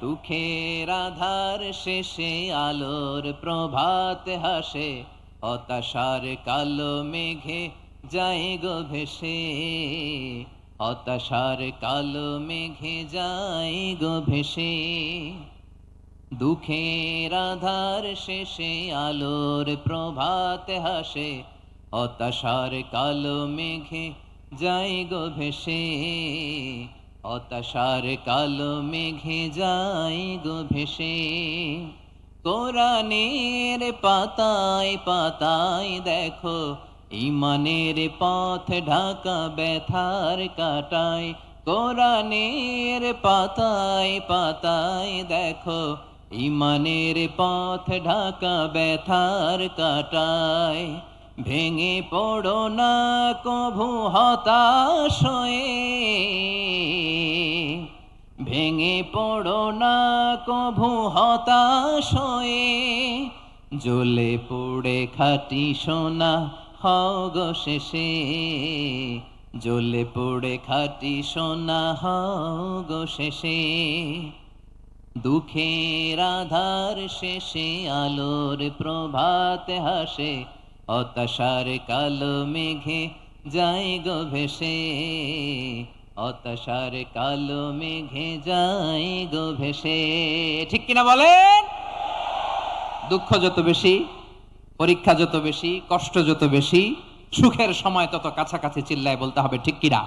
দুঃখের আধার শেষে আলোর প্রভাত হাসে, হতাশার কালো মেঘে যায় গো ভেসে, হতাশার কালো মেঘে যায় গো ভেসে। দুঃখের আধার শেষে আলোর প্রভাত হাসে, হতাশার কালো মেঘে যায় গো ভেসে, হতাশার কালো মেঘে যায় গো ভেসে। কোরআনের পাতায় পাতায় দেখো, ইমানের পথ ঢাকা ব্যথার কাটায়। কোরআনের পাতায় পাতায় দেখো, ইমানের পথ ঢাকা ব্যথার কাটায়। ভেঙে পড়ো না কভু হতাশ হয়ে, ভেঙে পড়ো না কভু হতাশ হয়ে। জ্বলে পুড়ে খাঁটি সোনা হও গো শেষে, জ্বলে পুড়ে খাঁটি সোনা হও গো শেষে। দুঃখের আধার শেষে আলোর প্রভাত হাসে, হতাশার কালো মেঘে যায় গো ভেসে, হতাশার কালো মেঘে যায় গো ভেসে। ঠিক কিনা বলেন? দুঃখ যত বেশি, পরীক্ষা যত বেশি, কষ্ট যত বেশি, সুখের সময় তত কাছাকাছি চিল্লায় বলতে হবে ঠিক কিনা।